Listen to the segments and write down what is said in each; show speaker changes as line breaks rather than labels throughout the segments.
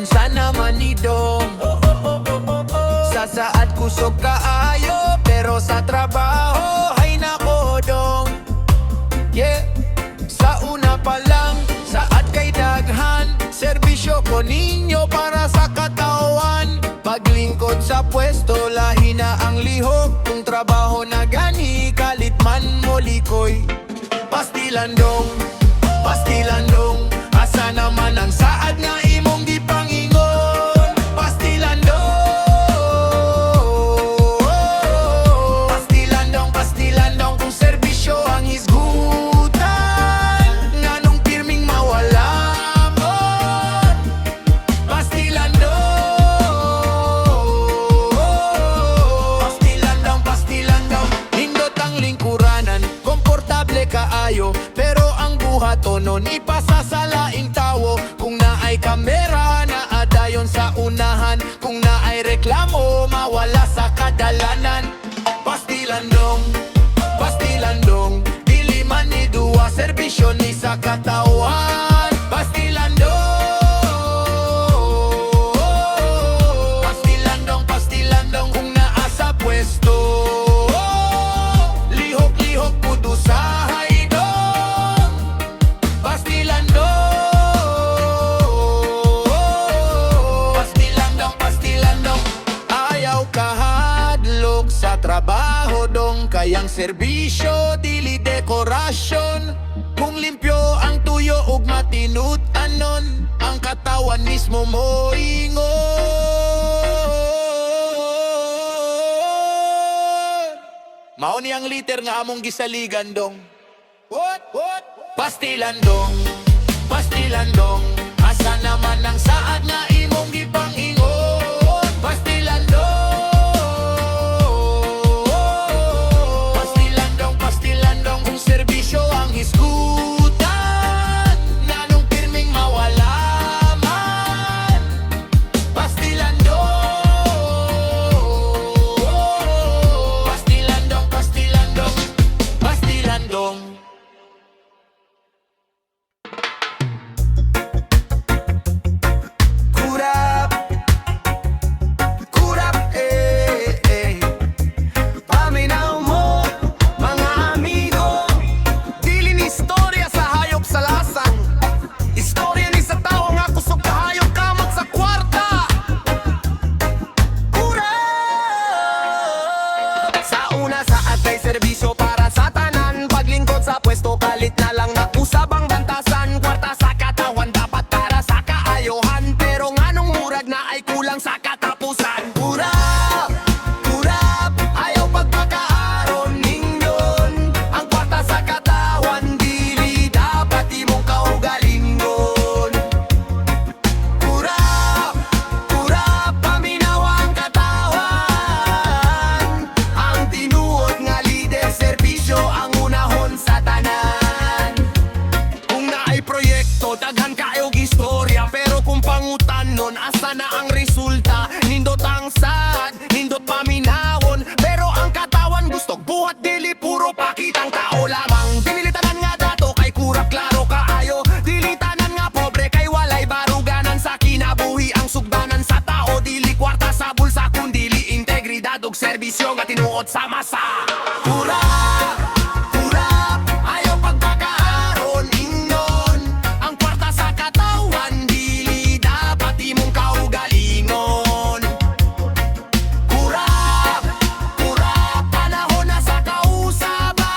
unsa naman ni Dong. Sa saad kusog kaayo, pero sa trabaho hay nako Dong. Yeah, sa una pa lang, saad kay daghan, serbisyo ko ninyo para sa katawan. Paglingkod sa pwesto, lahi na ang lihok. Kung trabaho na gani, kalit man mo likoy. Pastilandong, pastilandong, asa naman ang saad nga imong gipangingon. Pastilandong, pastilandong, pastilandong, kung serbisyo ang hisgutan, nganong pirming mawala mo. Pastilandong, pastilandong, pastilandong, nindot ang lingkuranan, komportable kaayo, pero ang buhatonon ipasa sa laing tawo. Kung naay kamera, naadayon sa unahan. Kung naay reklamo, mawala sa kadalanan. Pastilandong, pastilandong, dili man ni duwa, serbisyo ni sa katawan. Pastilandong, pastilandong, pastilandong, kung naa sa pwesto, lihok-lihok puto sa haidong. Pastilandong, pastilandong, pastilandong, ayaw kahadlok sa trabaho dong. Kayang serbisyo, dili dekorasyon. Kung limpyo ang tuyo ug matinut-anon, ang katawan mismo mo ingon. Mao ni ang liter nga among gisaligan dong. What? Pastilandong, pastilandong, asa naman ang saad nga imong gipangingon. Pastilandong, pastilandong, pastilandong, kung serbisyo ang hisgutan, nanong pirming mawala man. Pastilandong, pastilandong, pastilandong, pastilandong. Kurap, kurap, paminaw mo, mga amigo. Dili ni istorya sa hayop sa lasang, istorya ni sa tao nga kusog kahayop kamot sa kwarta. Kurap, sa una sa atay serbisyo para sa tanan. Paglingkod sa pwesto, kalit na lang na usabang bantasan. Kwarta sa katawan dapat para sa kaayohan, pero nganong murag na ay kulang sa katapusan. Kurap, kurap, ayaw pagpakaaron ninyon. Ang kwarta sa katawan, dili dapat imong kaugalingon. Kurap, kurap, paminaw ang katawan. Ang tinuod nga lider, serbisyo ang unahon sa tanan. Kung naay proyekto, daghan kayog istorya, pero kung pangutanon, asa na ang resulta? Nindot ang sad, nindot paminawon, pero ang katawan gustog buhat, dili puro pakitang tao lamang. Dili tanan nga dato kay kurap, klaro kaayo. Dili tanan nga pobre kay walay baruganan sa kinabuhi. Ang sugdanan sa tao, dili kwarta sa bulsa, kundili integridad ug serbisyo nga tinuod sa masa. Kurap, kurap, ayaw pagpakaaron ingon. Ang kwarta sa katawan, dili dapat imong kaugalingon. Kurap, kurap, panahon na sa kausaban.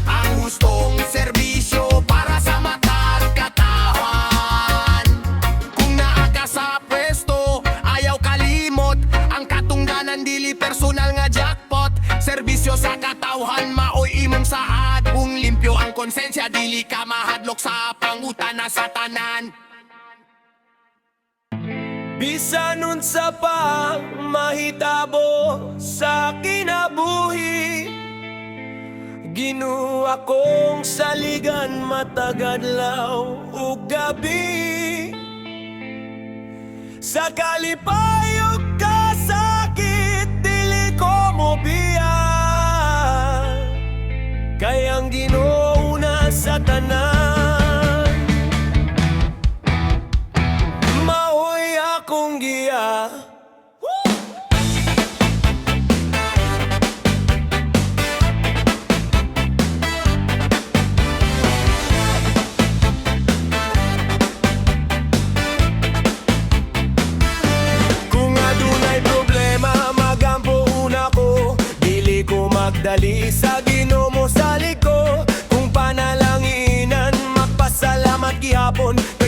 Ang hustong serbisyo para sa mata at katawan. Kung naa ka sa pwesto, ayaw kalimot. Ang katungdanan, dili personal nga jackpot. Serbisyo sa katawhan, maoy imong saad. Kung limpyo ang konsensya, dili ka mahadlok sa pangutana sa tanan.
Bisan unsa pa mahitabo sa kinabuhi, ginuha kong saligan matagadlaw ug gabi. Sa kalipayog ka sakit, dili ko mo biya. Kay ang Ginoo na sa tanan.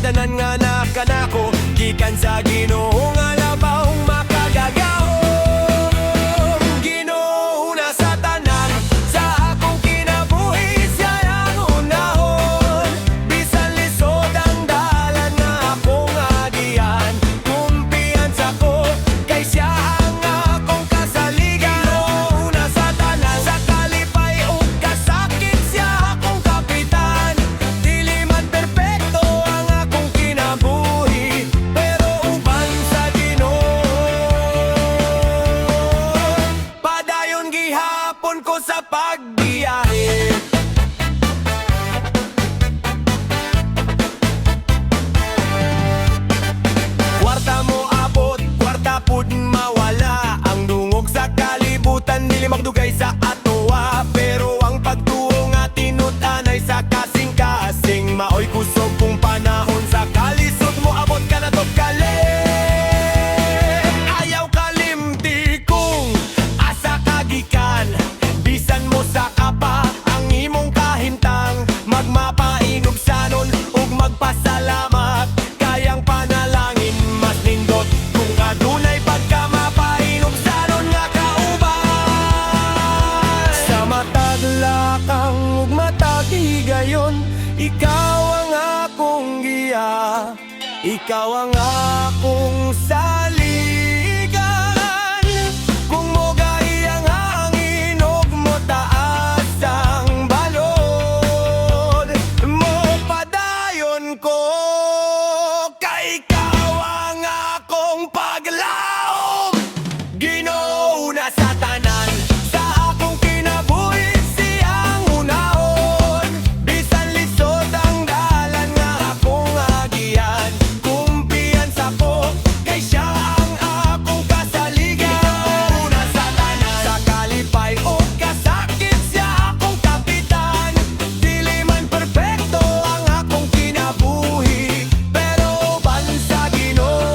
tanan nga nakanako, gikan sa Ginoo nga labahong makagagahom. Ginoo na sa tanan, sa akong kinabuhi siya ang unahon. Bisan lisod ang dalan nga akong agihan, kumpiyansa ko kay siya ang akong kasaligan. Ginoo na sa tanan, sa kalipay ug kasakit siya akong kapitan. Dili man perpekto ang akong kinabuhi, pero uban sa Ginoo. Padayon gihapon ko sa pagbiyahe. Kwarta mo abot, kwarta pud mawala. Ang dungog sa kalibutan, dili magdugay sa atoa. Pero ang pagtuo nga tinud-an ay sa kasing-kasing. Maoy kusog kung panahon sa kalisod mo abot ka na kali. Ayaw kalimti kung asa kagikan. Bisan mo sa kapa ang imong kahintang. Magmapainugsanon ug magpasalamat. Kayang panalangin mas nindot kung adunay pagkamapainugsanon nga kauban. Sa matag lakang ug matag higayon, ikaw ang akong giya, ikaw ang akong saligan. Kung mo gahi ang hangin ug mo taas ang balod, mo padayon ko kay ikaw ang akong paglaom. Ginoo na sa tanan, sa akong kinabuhi siyang unahon. Bisan lisod ang dalan nga akong agihan, kumpiyansa ko kay siya ang akong kasaligan. Ginoo na sa tanan, sa kalipay o kasakit siya akong kapitan. Dili man perpekto ang akong kinabuhi, pero uban sa Ginoo.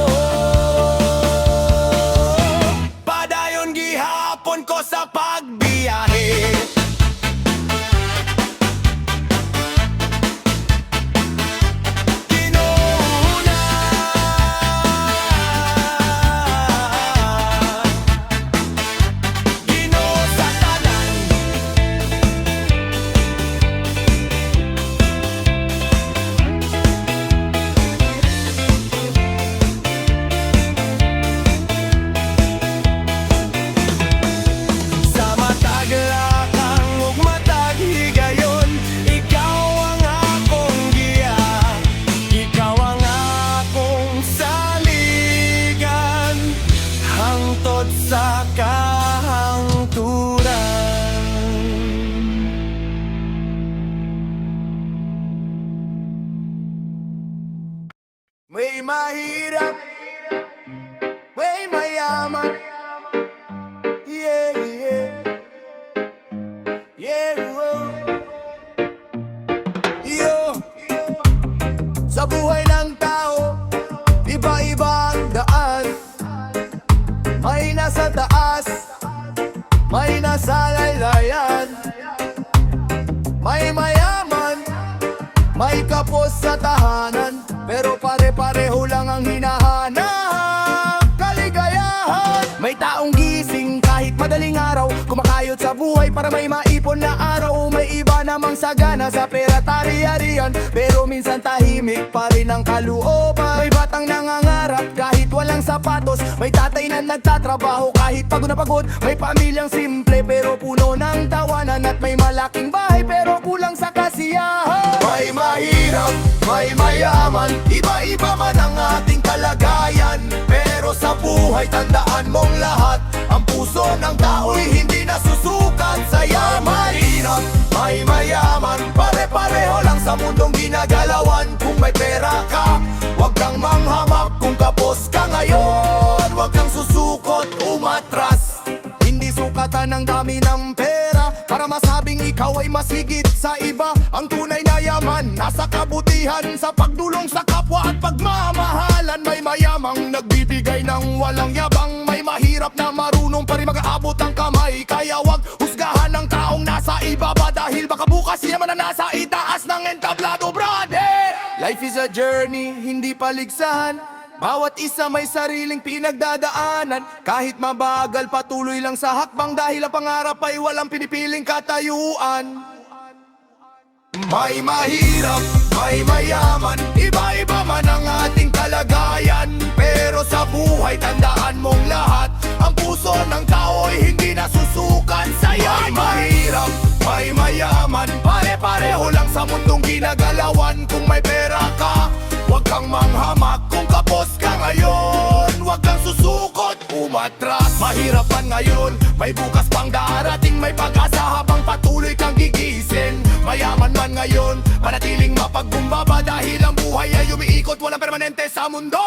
Padayon gihapon ko sa pagbiyahe. Ginoo na. Ginoo sa tanan. Sa matag lakang ug matag higayon, ikaw ang akong giya, ikaw ang akong saligan, hangtod sa kahangturan. May mahirap, may mayaman. Yeah, yeah. Yeah, oh. Yo. Sa buhay ng tao, iba-iba ang daan. May nasa taas, may nasa laylayan. May mayaman, may kapos sa tahanan. Pero pare-pareho lang ang hinahanap, kaligayahan. May taong gising kahit madaling araw, kumakayod sa buhay para may maipon na araw. May iba namang sagana sa pera tari-arian, pero minsan tahimik pa rin ang kalooban. May batang nangangarap kahit walang sapatos, may tatay na nagtatrabaho kahit pagod na pagod. May pamilyang simple pero puno ng tawanan, at may malaking bahay pero kulang sa kasiyahan. May mahirap, may mayaman, iba-iba man ang ating kalagayan. Pero sa buhay tandaan mong lahat, ang puso ng tao'y hindi nasusukat sa yaman. Hirap, may mayaman, pare-pareho lang sa mundong ginagalawan. Kung may pera ka, huwag kang manghamak. Kung kapos ka ngayon, huwag kang susukot, umatras. Hindi sukatan ng dami ng pera para masabing ikaw ay mas higit sa iba. Ang tunay na yaman nasa kabutihan, sa pagdulong sa kapwa at pagmamahalan. May mayamang nagbibigay ng walang yabang, may mahirap na marunong pa rin mag-aabot ang kamay. Kaya wag husgahan ng taong nasa ibaba, dahil baka bukas siya man na nasa itaas ng entablado, brother. Life Life is a journey, hindi paligsahan. Bawat isa may sariling pinagdadaanan. Kahit mabagal, patuloy lang sa hakbang. Dahil ang pangarap ay walang pinipiling katayuan. May mahirap, may mayaman, iba-iba man ang ating kalagayan. Pero sa buhay, tandaan mong lahat, ang puso ng tao ay hindi nasusukan sa yaman. May mahirap, may mayaman, pare-pareho lang sa mundong ginagalawan. Kung may pera ka, huwag kang manghamak. Kung kapos ka ngayon, huwag kang susukot, umatras. Mahirap man ngayon, may bukas pang darating. May pag-asa habang patuloy kang gigising. Mayaman man ngayon, manatiling mapagbumbaba. Dahil ang buhay ay umiikot, walang permanente sa mundo,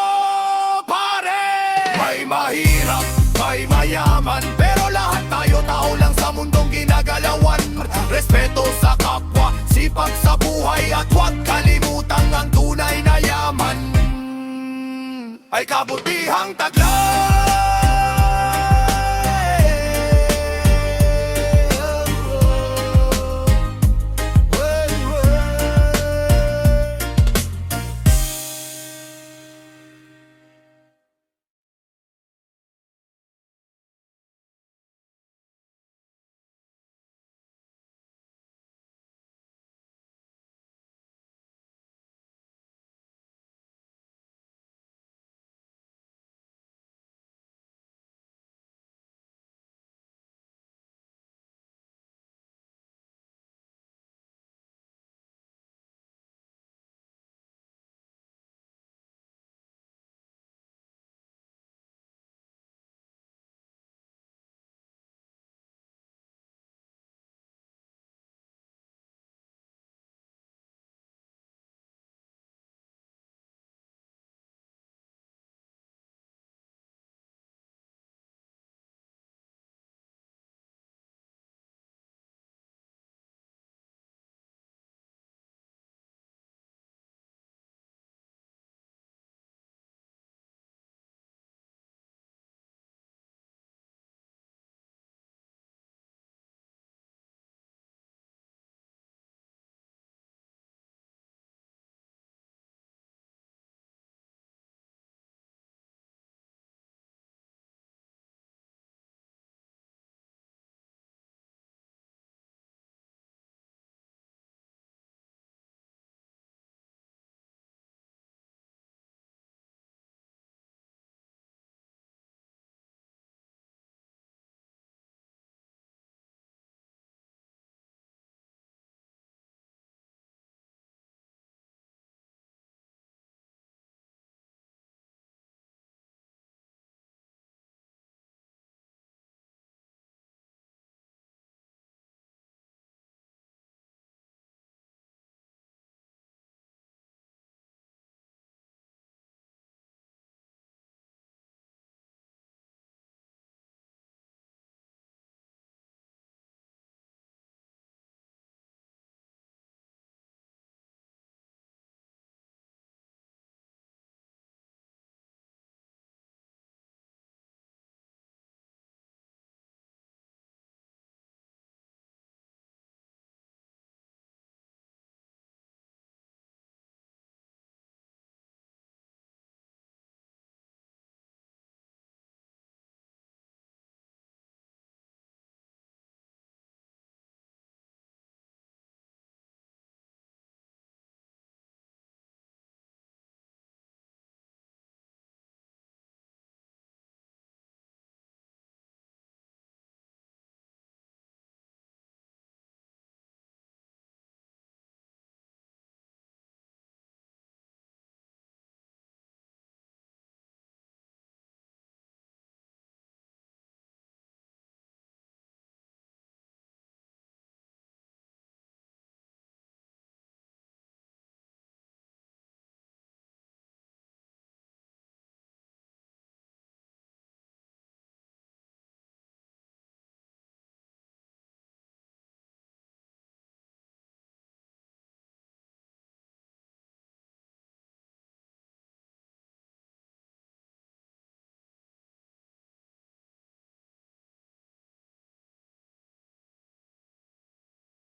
pare. May mahirap, may mayaman, pero lahat tayo tao lang sa mundong ginagalawan. Respeto sa kapwa, sipag sa buhay, at huwag kalimutang ang tunay na yaman ay kabutihang taglay.